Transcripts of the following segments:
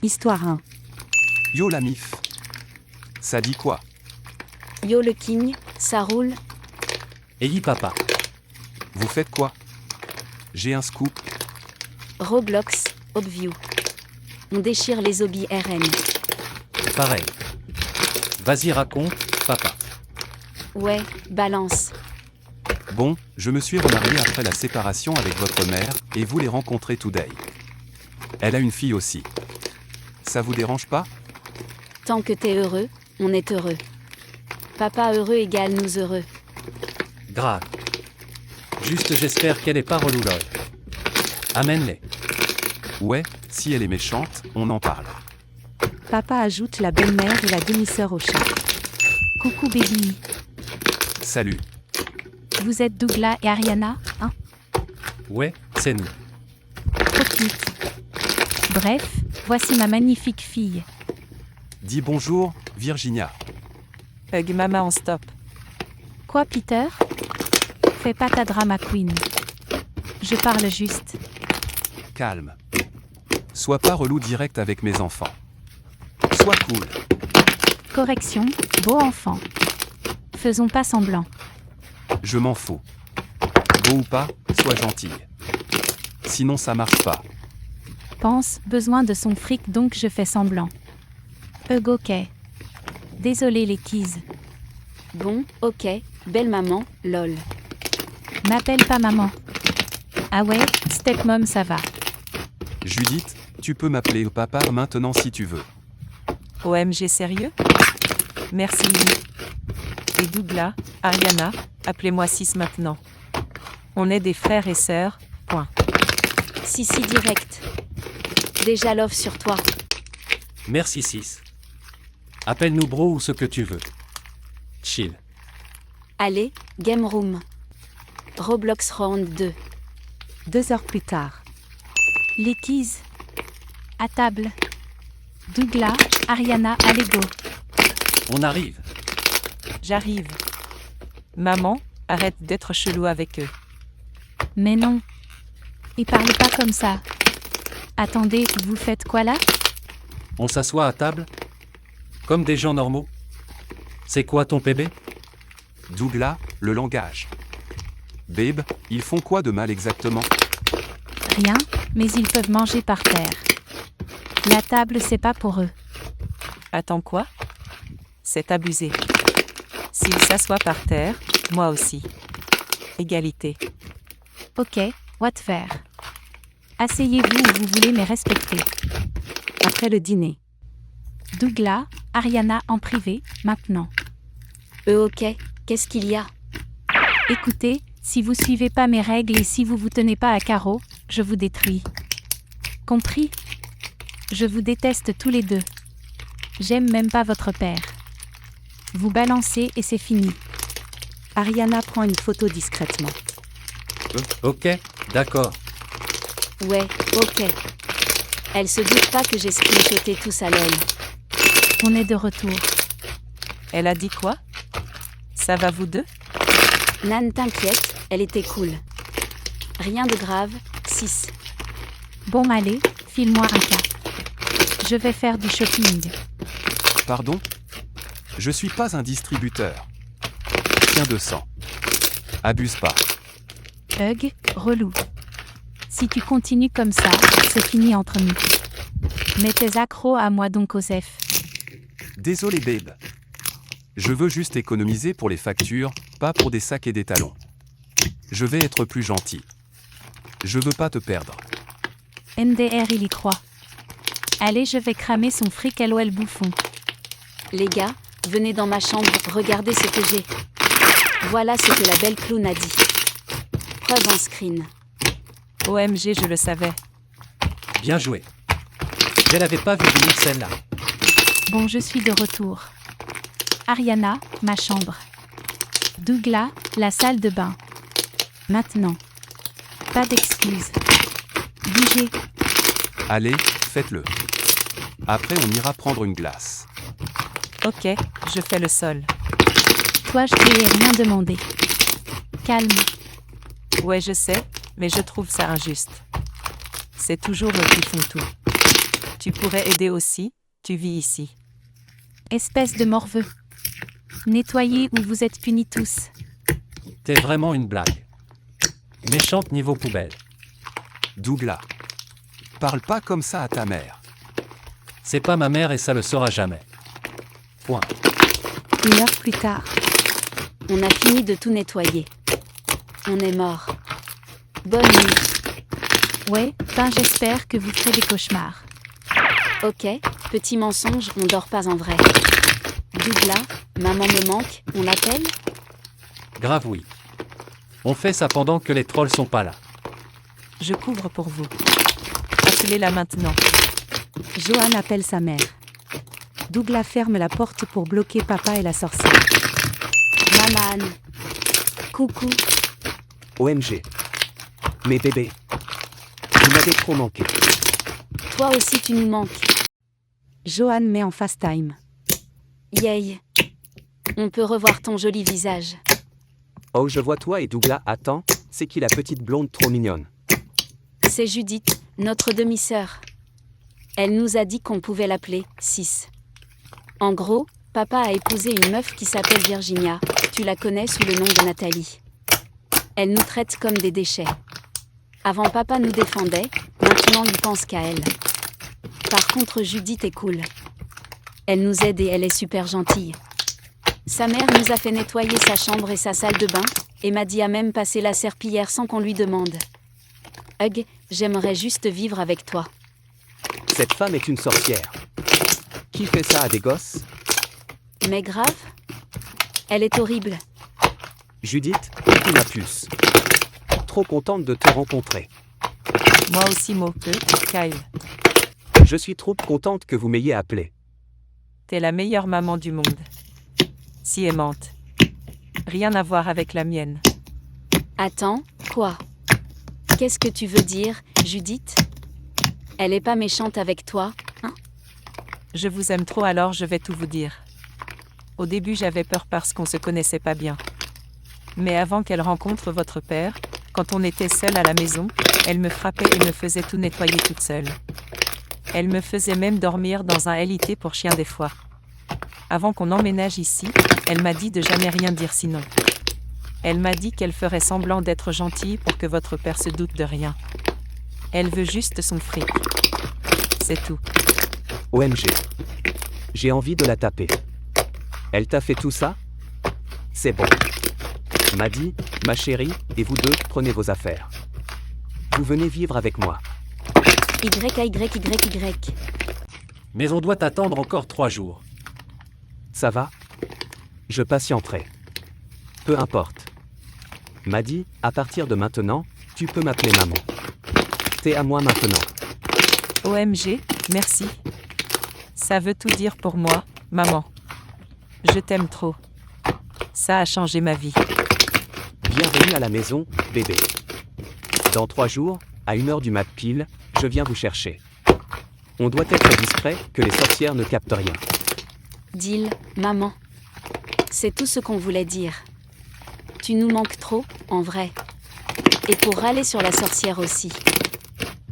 Histoire 1. Yo la mif. Ça dit quoi? Yo le king, ça roule. Hey papa. Vous faites quoi? J'ai un scoop. Roblox, Obview. On déchire les hobbies RN. Pareil. Vas-y raconte, papa. Ouais, balance. Bon, je me suis remarié après la séparation avec votre mère, et vous les rencontrez today. Elle a une fille aussi. Ça vous dérange pas? Tant que t'es heureux, on est heureux. Papa heureux égale nous heureux. Grave. Juste j'espère qu'elle est pas relou lol. Amène-les. Ouais, si elle est méchante, on en parle. Papa ajoute la belle-mère et la demi-sœur au chat. Coucou baby. Salut. Vous êtes Douglas et Ariana, hein? Ouais, c'est nous. Trop cute. Bref, voici ma magnifique fille. Dis bonjour, Virginia. Hug Mama en stop. Quoi Peter? Fais pas ta drama queen. Je parle juste. Calme. Sois pas relou direct avec mes enfants. Sois cool. Correction, beau enfant. Faisons pas semblant. Je m'en fous. Beau ou pas, sois gentille. Sinon ça marche pas. Pense, besoin de son fric donc je fais semblant. Ok. Désolé les keys. Bon, ok, belle maman, lol. M'appelle pas maman. Ah ouais, stepmom ça va. Judith, tu peux m'appeler papa maintenant si tu veux. OMG sérieux? Merci. Et Douglas, Ariana, appelez-moi Sis maintenant. On est des frères et sœurs, point. Si direct. Déjà love sur toi. Merci 6. Appelle-nous bro ou ce que tu veux. Chill. Allez, game room. Roblox round 2. 2 heures plus tard. Les keys. À table. Douglas, Ariana, allez go. On arrive. J'arrive. Maman, arrête d'être chelou avec eux. Mais non. Et parlez pas comme ça. Attendez, vous faites quoi là? On s'assoit à table? Comme des gens normaux? C'est quoi ton PB? Douglas, le langage. Babe, ils font quoi de mal exactement? Rien, mais ils peuvent manger par terre. La table, c'est pas pour eux. Attends quoi? C'est abusé. S'ils s'assoient par terre, moi aussi. Égalité. Ok, whatever. Asseyez-vous où vous voulez, mais respectez. Après le dîner. Douglas, Ariana en privé, maintenant. Ok, qu'est-ce qu'il y a? Écoutez, si vous suivez pas mes règles et si vous tenez pas à carreau, je vous détruis. Compris? Je vous déteste tous les deux. J'aime même pas votre père. Vous balancez et c'est fini. Ariana prend une photo discrètement. Ok, d'accord. Ouais, ok. Elle se doute pas que j'ai screenshoté tout ça lol. On est de retour. Elle a dit quoi? Ça va vous deux? Nan t'inquiète, elle était cool. Rien de grave, 6. Bon allez, file-moi un cas. Je vais faire du shopping. Pardon? Je suis pas un distributeur. Chien de sang. Abuse pas. Hug, relou. Si tu continues comme ça, c'est fini entre nous. Mets tes accros à moi donc Osef. Désolé babe. Je veux juste économiser pour les factures, pas pour des sacs et des talons. Je vais être plus gentil. Je veux pas te perdre. NDR il y croit. Allez, je vais cramer son fric LOL bouffon. Les gars, venez dans ma chambre, regardez ce que j'ai. Voilà ce que la belle clown a dit. Preuve en screen. OMG, je le savais. Bien joué. Je l'avais pas vu venir celle-là. Bon, je suis de retour. Ariana, ma chambre. Douglas, la salle de bain. Maintenant. Pas d'excuses. Bougez. Allez, faites-le. Après on ira prendre une glace. Ok, je fais le sol. Toi, je t'ai rien demandé. Calme. Ouais, je sais, mais je trouve ça injuste. C'est toujours eux qui font tout. Tu pourrais aider aussi, tu vis ici. Espèce de morveux. Nettoyez ou vous êtes punis tous. T'es vraiment une blague. Méchante niveau poubelle. Douglas. Parle pas comme ça à ta mère. C'est pas ma mère et ça le sera jamais. Point. 1 heure plus tard. On a fini de tout nettoyer. On est mort. Bonne nuit. Ouais, ben j'espère que vous ferez des cauchemars. Ok, petit mensonge, on dort pas en vrai. Douglas, maman me manque, on l'appelle? Grave oui. On fait ça pendant que les trolls sont pas là. Je couvre pour vous. Appelez-la maintenant. Johan appelle sa mère. Douglas ferme la porte pour bloquer papa et la sorcière. Maman. Coucou. OMG. Mes bébés. Vous m'avez trop manqué. Toi aussi tu nous manques. Johan met en FaceTime. Yay. On peut revoir ton joli visage. Oh, je vois toi et Douglas. Attends, c'est qui la petite blonde trop mignonne? C'est Judith, notre demi-sœur. Elle nous a dit qu'on pouvait l'appeler 6. En gros, papa a épousé une meuf qui s'appelle Virginia. Tu la connais sous le nom de Nathalie. Elle nous traite comme des déchets. Avant papa nous défendait, maintenant il pense qu'à elle. Par contre Judith est cool. Elle nous aide et elle est super gentille. Sa mère nous a fait nettoyer sa chambre et sa salle de bain, et m'a dit à même passer la serpillière sans qu'on lui demande. Hug, j'aimerais juste vivre avec toi. Cette femme est une sorcière. Qui fait ça à des gosses? Mais grave? Elle est horrible. Judith, tu ma puce. Trop contente de te rencontrer. Moi aussi Moke, Kyle. Je suis trop contente que vous m'ayez appelé. T'es la meilleure maman du monde. Si aimante. Rien à voir avec la mienne. Attends, quoi? Qu'est-ce que tu veux dire, Judith? Elle est pas méchante avec toi, hein? Je vous aime trop alors je vais tout vous dire. Au début j'avais peur parce qu'on se connaissait pas bien. Mais avant qu'elle rencontre votre père, quand on était seul à la maison, elle me frappait et me faisait tout nettoyer toute seule. Elle me faisait même dormir dans un LIT pour chien des fois. Avant qu'on emménage ici, elle m'a dit de jamais rien dire sinon. Elle m'a dit qu'elle ferait semblant d'être gentille pour que votre père se doute de rien. Elle veut juste son fric. C'est tout. OMG. J'ai envie de la taper. Elle t'a fait tout ça? C'est bon. M'a dit, ma chérie, et vous deux, prenez vos affaires. Vous venez vivre avec moi. YYYY. Mais on doit attendre encore 3 jours. Ça va? Je patienterai. Peu importe. M'a dit, à partir de maintenant, tu peux m'appeler maman. T'es à moi maintenant. OMG, merci. Ça veut tout dire pour moi, maman. Je t'aime trop. Ça a changé ma vie. Bienvenue à la maison, bébé. Dans 3 jours, à 1h du mat pile, je viens vous chercher. On doit être discret, que les sorcières ne captent rien. Deal, maman. C'est tout ce qu'on voulait dire. Tu nous manques trop, en vrai. Et pour râler sur la sorcière aussi.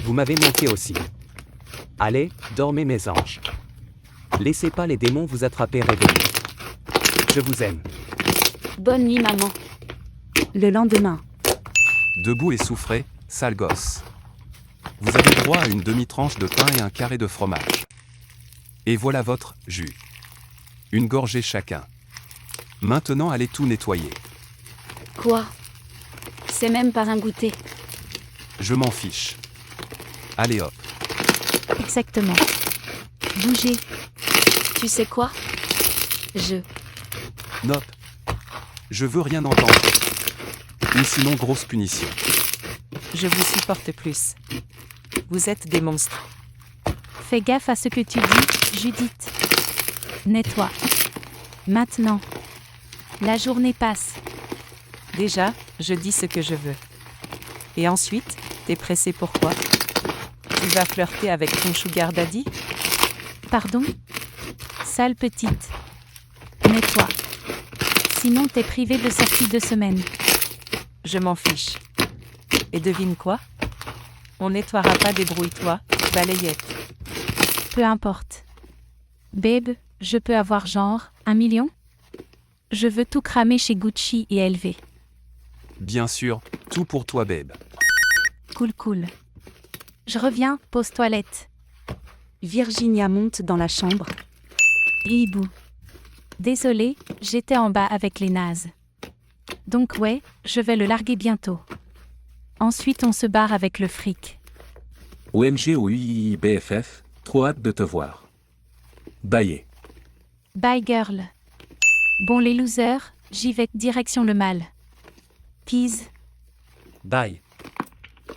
Vous m'avez manqué aussi. Allez, dormez mes anges. Laissez pas les démons vous attraper réveillés. Je vous aime. Bonne nuit, maman. Le lendemain. Debout et souffré, sale gosse. Vous avez droit à une demi-tranche de pain et un carré de fromage. Et voilà votre jus. Une gorgée chacun. Maintenant allez tout nettoyer. Quoi? C'est même pas un goûter. Je m'en fiche. Allez hop. Exactement. Bougez. Tu sais quoi? Nope. Je veux rien entendre. Ou sinon grosse punition. Je vous supporte plus. Vous êtes des monstres. Fais gaffe à ce que tu dis, Judith. Nettoie. Maintenant. La journée passe. Déjà, je dis ce que je veux. Et ensuite, t'es pressé pourquoi? Tu vas flirter avec ton sugar daddy? Pardon? Sale petite. Nettoie. Sinon t'es privé de sortie de semaine. Je m'en fiche. Et devine quoi? On nettoiera pas, débrouille-toi, balayette. peu importe. Babe, je peux avoir genre 1 million? Je veux tout cramer chez Gucci et LV. Bien sûr, tout pour toi, babe. Cool. Je reviens, pause toilette. Virginia monte dans la chambre. Hibou. Désolée, j'étais en bas avec les nazes. Donc ouais, je vais le larguer bientôt. Ensuite on se barre avec le fric. OMG ou UIBFF, trop hâte de te voir. Bye. Bye girl. Bon les losers, j'y vais direction le mal. Peace. Bye.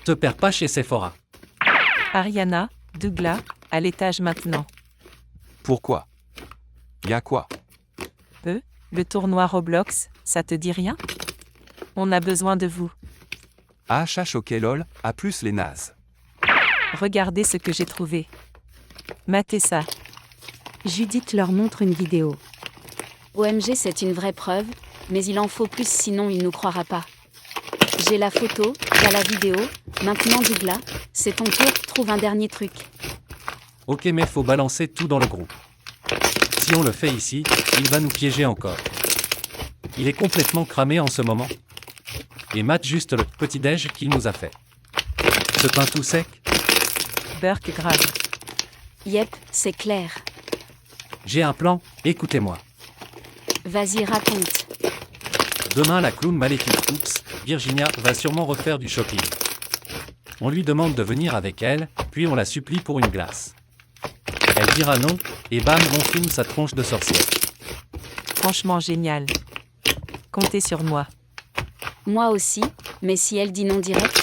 Te perds pas chez Sephora. Ariana, Douglas, à l'étage maintenant. Pourquoi? Y'a quoi? Le tournoi Roblox, ça te dit rien? On a besoin de vous. Ah, ok lol, à plus les nazes. Regardez ce que j'ai trouvé. Matez ça. Judith leur montre une vidéo. OMG, c'est une vraie preuve, mais il en faut plus sinon il nous croira pas. J'ai la photo, t'as la vidéo, maintenant Douglas, c'est ton tour, trouve un dernier truc. Ok, mais faut balancer tout dans le groupe. Si on le fait ici, il va nous piéger encore. Il est complètement cramé en ce moment. Et mate juste le petit-déj qu'il nous a fait. Ce pain tout sec, Burke grave. Yep, c'est clair. j'ai un plan, écoutez-moi. Vas-y, raconte. Demain, la clown maléfique Oops, Virginia, va sûrement refaire du shopping. On lui demande de venir avec elle, puis on la supplie pour une glace. Elle dira non, et bam, on filme sa tronche de sorcière. Franchement génial. Comptez sur moi. Moi aussi, mais si elle dit non direct,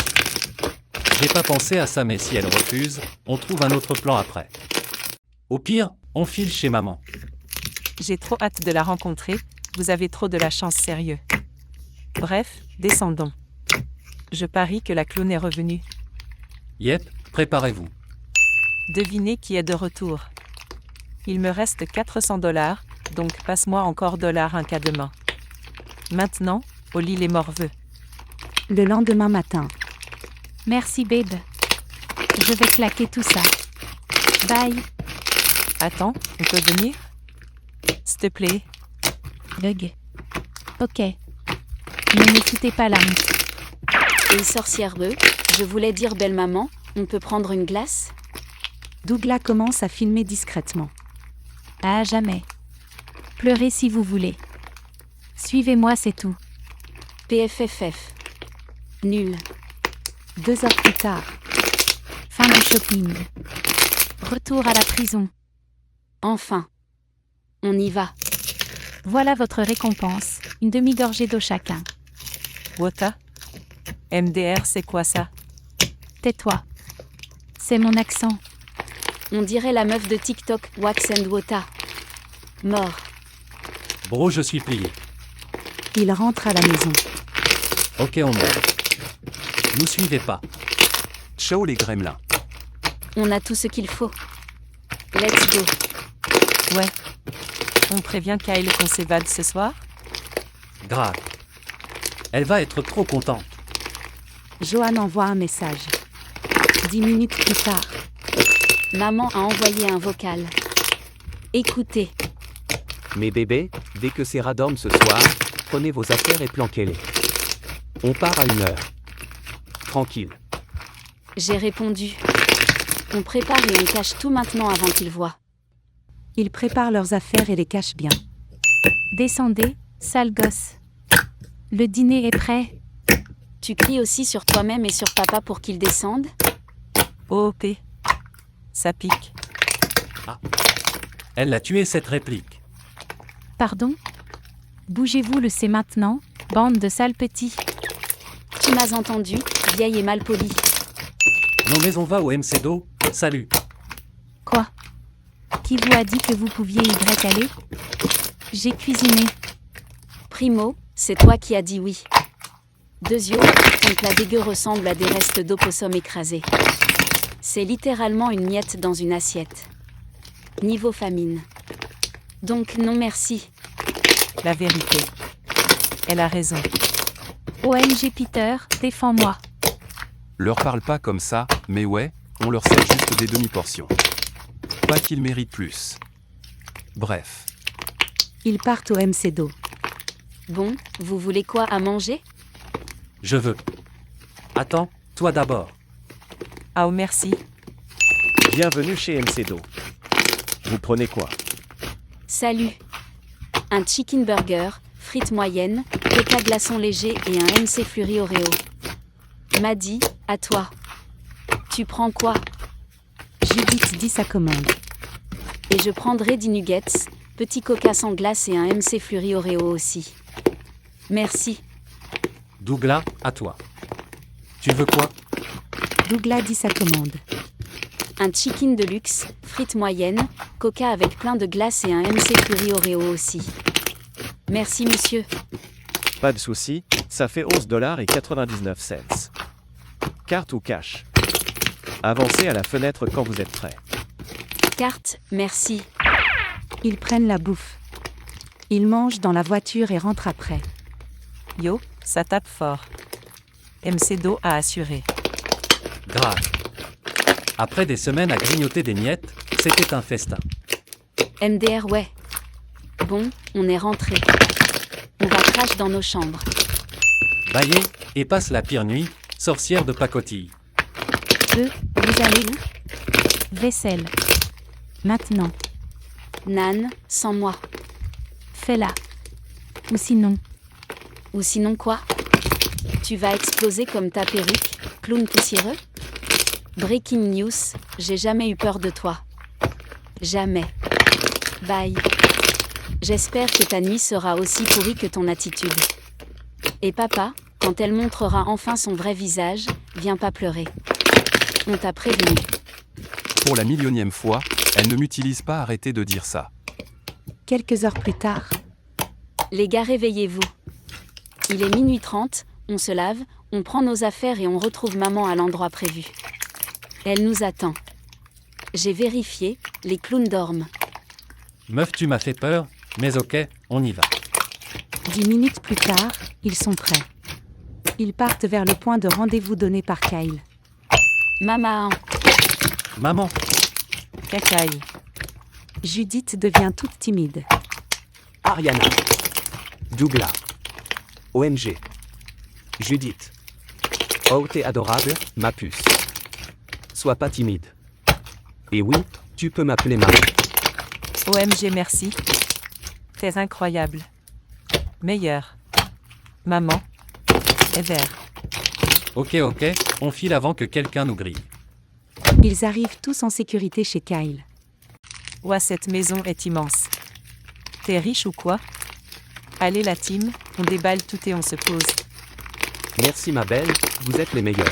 J'ai pas pensé à ça, mais si elle refuse, on trouve un autre plan après. Au pire, on file chez maman. J'ai trop hâte de la rencontrer, vous avez trop de la chance sérieux. Bref, descendons. Je parie que la clown est revenue. Yep, préparez-vous. Devinez qui est de retour. Il me reste 400 $, donc passe-moi encore un cas demain. Maintenant, au lit les morveux. Le lendemain matin. Merci babe. Je vais claquer tout ça. Bye. Attends, on peut venir? S'il te plaît. Bug. Ok. Ne me foutez pas la honte. et sorcière je voulais dire belle maman, on peut prendre une glace? Douglas commence à filmer discrètement. À jamais. Pleurez si vous voulez. Suivez-moi, c'est tout. PFFF. Nul. 2 heures plus tard. Fin du shopping. Retour à la prison. Enfin. On y va. Voilà votre récompense. Une demi-gorgée d'eau chacun. Wota? MDR, c'est quoi ça? Tais-toi. C'est mon accent. On dirait la meuf de TikTok, Wax and Wota. Mort. Bro, je suis plié. Il rentre à la maison. Ok, on monte. Nous suivez pas. Ciao les gremlins. On a tout ce qu'il faut. Let's go. Ouais. On prévient Kyle qu'on s'évade ce soir? Grave. Elle va être trop contente. Johan envoie un message. 10 minutes plus tard. Maman a envoyé un vocal. Écoutez. Mes bébés, dès que Sarah dorme ce soir, prenez vos affaires et planquez-les. On part à 1h. Tranquille. J'ai répondu. On prépare et on cache tout maintenant avant qu'il voie. Ils préparent leurs affaires et les cachent bien. Descendez, sale gosse. Le dîner est prêt. Tu cries aussi sur toi-même et sur papa pour qu'ils descendent? OOP. Ça pique. Elle l'a tué cette réplique. Pardon? Bougez-vous le c'est maintenant, bande de sales petits. Tu m'as entendu, vieille et mal polie. Non mais on va au MCDO, salut. Quoi? Qui vous a dit que vous pouviez y aller? J'ai cuisiné. Primo, c'est toi qui as dit oui. Deuxio, ton plat dégueu ressemble à des restes d'opossum écrasés. C'est littéralement une miette dans une assiette. Niveau famine. Donc non merci. La vérité. Elle a raison. OMG Peter, défends-moi. Leur parle pas comme ça, mais ouais, on leur sert juste des demi-portions. pas qu'il mérite plus. Bref. Ils partent au MC-Do. Bon, vous voulez quoi à manger? Je veux. Attends, toi d'abord. Ah oh merci. Bienvenue chez MC-Do. Vous prenez quoi? Salut. Un chicken burger, frites moyennes, coca glaçon léger et un MC Flurry Oreo. Maddy, à toi. Tu prends quoi? Judith dit sa commande. Et je prendrai 10 nuggets, petit coca sans glace et un MC Flurry Oreo aussi. Merci. Douglas, à toi. Tu veux quoi? Douglas dit sa commande. Un chicken de luxe, frites moyennes, coca avec plein de glace et un MC Flurry Oreo aussi. Merci monsieur. Pas de souci, ça fait 11,99 $. Carte ou cash? Avancez à la fenêtre quand vous êtes prêt. Carte, merci. Ils prennent la bouffe. Ils mangent dans la voiture et rentrent après. Yo, ça tape fort. MC-Do a assuré. Grave. Après des semaines à grignoter des miettes, c'était un festin. MDR ouais. Bon, on est rentré. On va crash dans nos chambres. Baillez, et passe la pire nuit, sorcière de pacotille. Vous allez où? Vaisselle. Maintenant. Nan, sans moi. Fais-la. Ou sinon. Ou sinon quoi? Tu vas exploser comme ta perruque, clown poussiéreux? Breaking news, j'ai jamais eu peur de toi. Jamais. Bye. J'espère que ta nuit sera aussi pourrie que ton attitude. Et papa, quand elle montrera enfin son vrai visage, viens pas pleurer. On t'a prévenu. Pour la millionième fois, elle ne m'utilise pas, arrêtez de dire ça. Quelques heures plus tard, Les gars, réveillez-vous. Il est minuit 30, on se lave, on prend nos affaires et on retrouve maman à l'endroit prévu. Elle nous attend. J'ai vérifié, les clowns dorment. Meuf, tu m'as fait peur, mais ok, on y va. 10 minutes plus tard, ils sont prêts. Ils partent vers le point de rendez-vous donné par Kyle. Maman, Maman, Cacaille. Judith devient toute timide. Ariana. Douglas. OMG. Judith. Oh, t'es adorable, ma puce. Sois pas timide. Et oui, tu peux m'appeler maman. OMG merci. T'es incroyable. Meilleur. Maman. Ever. ok, on file avant que quelqu'un nous grille. Ils arrivent tous en sécurité chez Kyle. Ouah, cette maison est immense. T'es riche ou quoi? Allez la team, on déballe tout et on se pose. Merci ma belle, vous êtes les meilleurs.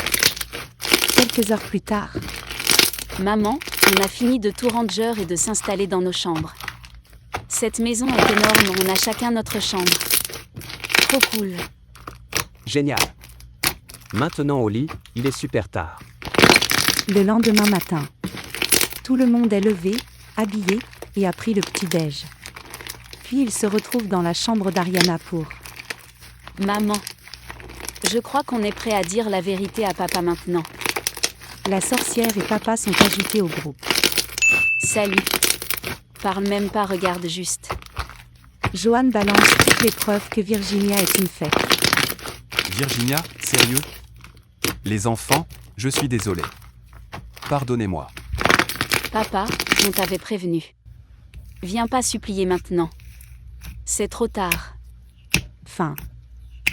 Quelques heures plus tard, maman, on a fini de tout ranger et de s'installer dans nos chambres. Cette maison est énorme, on a chacun notre chambre. Trop cool. Génial. Maintenant au lit, il est super tard. le lendemain matin, tout le monde est levé, habillé, et a pris le petit-déj. Puis ils se retrouvent dans la chambre d'Ariana pour... Maman. Je crois qu'on est prêt à dire la vérité à papa maintenant. La sorcière et papa sont ajoutés au groupe. Salut. Parle même pas, regarde juste. Joanne balance toutes les preuves que Virginia est une fête. Virginia, sérieux? Les enfants, je suis désolé. Pardonnez-moi. Papa, on t'avait prévenu. Viens pas supplier maintenant. C'est trop tard. Fin.